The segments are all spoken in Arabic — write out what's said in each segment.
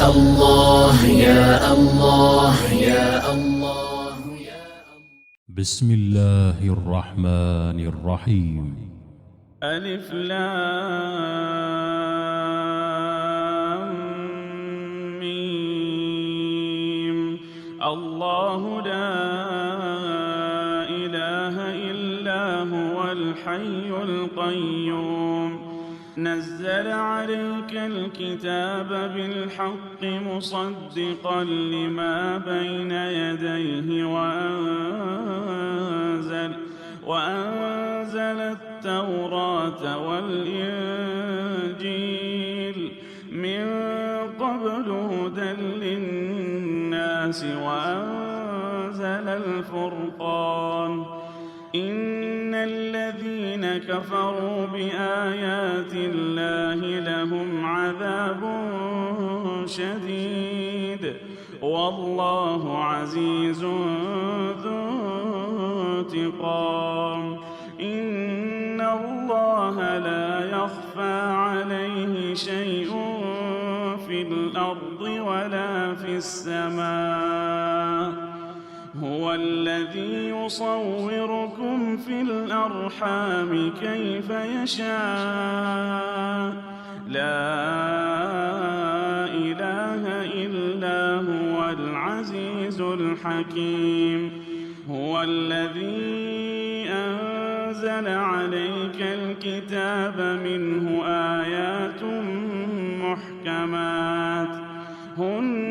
الله يا الله يا الله يا الله. بسم الله الرحمن الرحيم. ألف لام ميم. الله لا إله إلا هو الحي القيوم نزل عليك الكتاب بالحق مصدقا لما بين يديه وأنزل التوراة والإنجيل من قبل هدى للناس وأنزل الفرقان إن الذين كفروا بآيات الله لهم عذاب شديد والله عزيز ذو انتقام إن الله لا يخفى عليه شيء في الأرض ولا في السماء هو الذي يصوركم في الأرحام كيف يشاء لا إله إلا هو العزيز الحكيم هو الذي أنزل عليك الكتاب منه آيات محكمات هن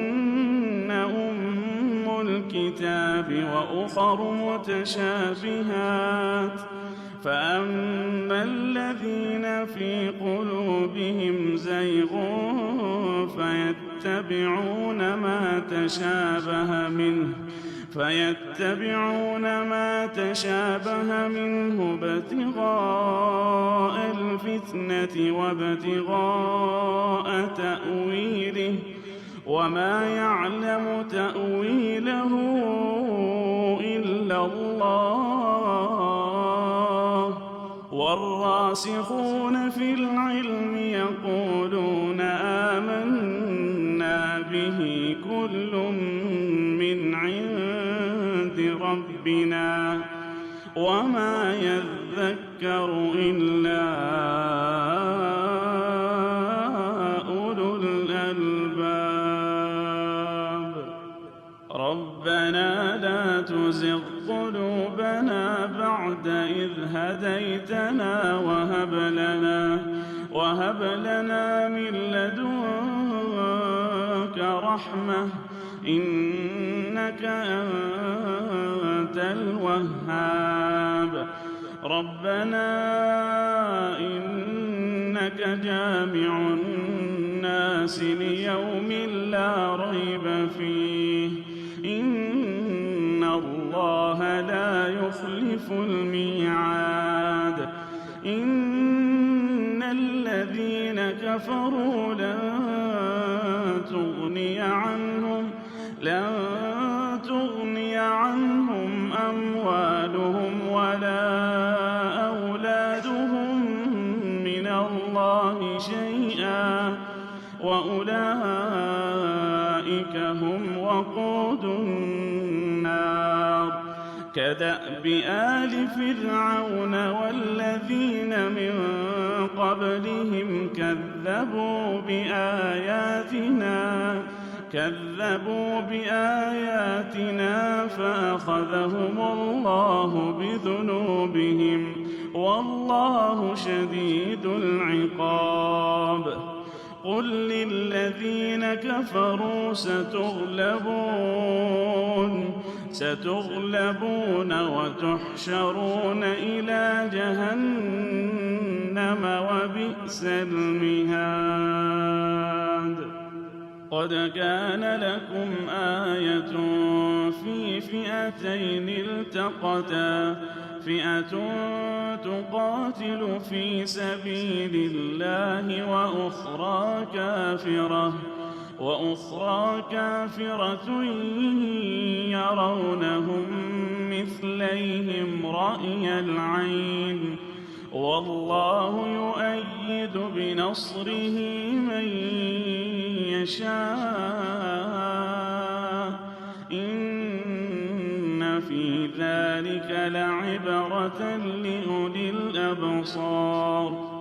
الكتاب وأخر متشابهات فأما الذين في قلوبهم زيغ فيتبعون ما تشابه منه ابتغاء الفتنة وابتغاء تأويله وما يعلم تأويله إلا الله والراسخون في العلم يقولون آمنا به كل من عند ربنا وما يذكر إلا أولو الألباب ربنا لا تزغ قلوبنا بعد إذ هديتنا وهب لنا من لدنك رحمة إنك أنت الوهاب ربنا إنك جامع الناس ليوم لا ريب فيه إن الله لا يخلف الميعاد إن الذين كفروا لن تغني عنهم أموالهم ولا أولادهم من الله شيئا وأولئك هم وقود النار كدأب آل فرعون والذين من قبلهم كذبوا بآياتنا فأخذهم الله بذنوبهم والله شديد العقاب قل للذين كفروا ستغلبون وتحشرون إلى جهنم وبئس المهاد قد كان لكم آية في فئتين التقتا فئة تقاتل في سبيل الله وأخرى كافرة يرونهم مثليهم رأي العين والله يؤيد بنصره من يشاء إن في ذلك لعبرة لأولي الأبصار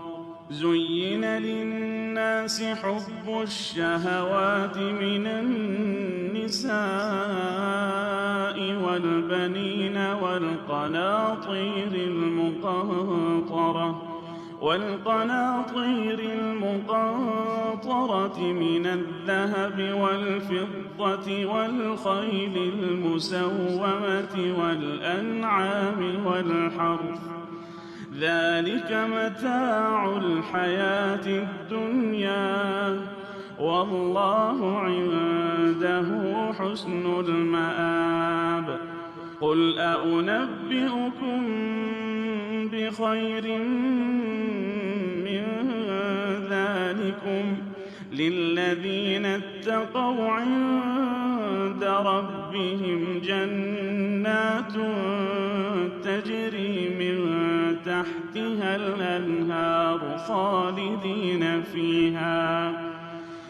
زين للناس حب الشهوات من النساء والبنين والقناطير المقنطرة من الذهب والفضة والخيل المسومة والأنعام والحرث ذلك متاع الحياة الدنيا والله عنده حسن المآب قل أنبئكم بخير من ذلكم للذين اتقوا عند ربهم جنات تجري من تحتها الأنهار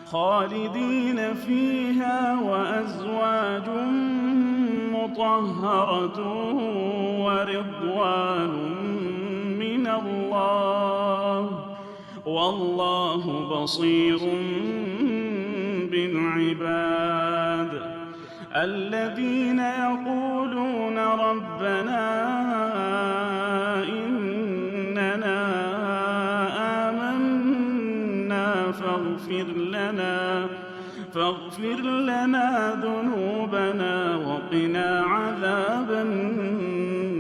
خالدين فيها وأزواج مطهرة ورضوان من الله والله بصير بالعباد الذين يقولون ربنا إننا آمنا فاغفر لنا ذنوبنا وقنا عذاب النار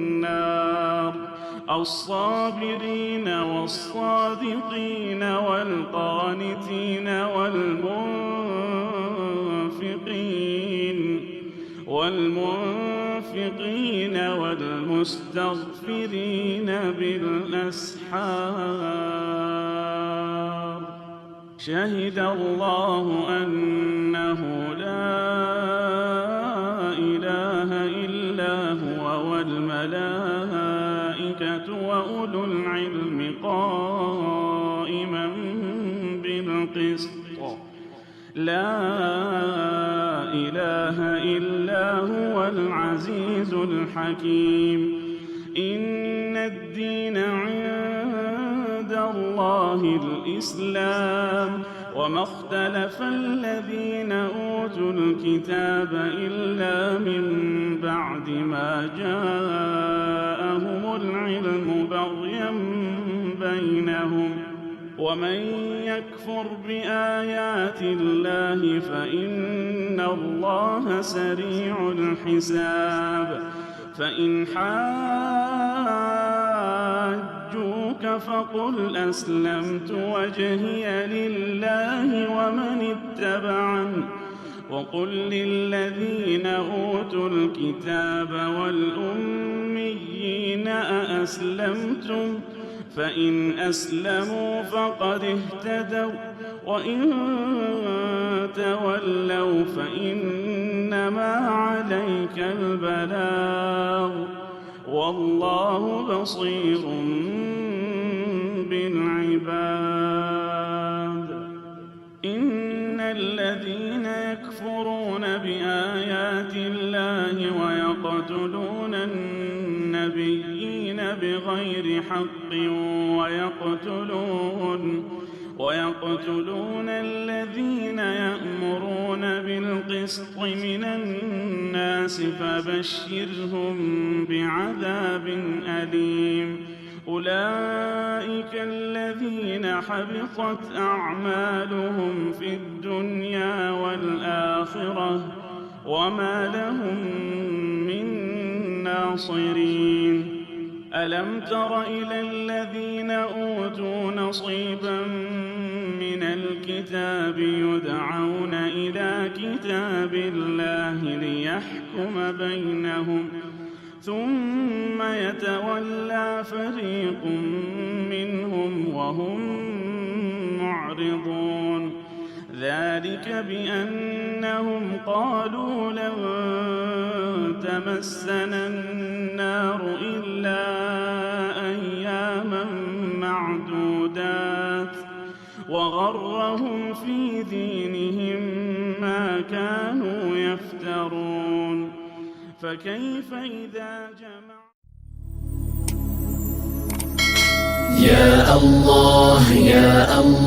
الصابرين والصادقين والقانتين والمنفقين والمستغفرين بالأسحار شهد الله أنه لا إله إلا هو والملائكة وأولو العلم قائما بالقسط لا إله إلا هو العزيز الحكيم إن الدين عند الله الإسلام وما اختلف الذين أوتوا الكتاب إلا من بعد ما جاءهم العلم بغيا بينهم ومن يكفر بآيات الله فإن الله سريع الحساب فإن حاجوك فقل أسلمت وجهي لله ومن اتبعني وقل للذين أوتوا الكتاب والأميين أأسلمتم فإن أسلموا فقد اهتدوا وإن تولوا فإنما عليك البلاغ والله بصير بالعباد إن الذين يكفرون بآيات الله ويقتلون النبيين بغير حق ويقتلون الذين يأمرون بالقسط من الناس فبشرهم بعذاب أليم أولئك الذين حبطت أعمالهم في الدنيا والآخرة وما لهم من ناصرين ألم تر إلى الذين أوتوا نصيبا من الكتاب يدعون إلى كتاب الله ليحكم بينهم ثم يتولى فريق منهم وهم معرضون ذلك بأنهم قالوا لن تمسنا النار إلا أياما وغرهم في دينهم ما كانوا يفترون فكيف إذا جمع يا الله يا الله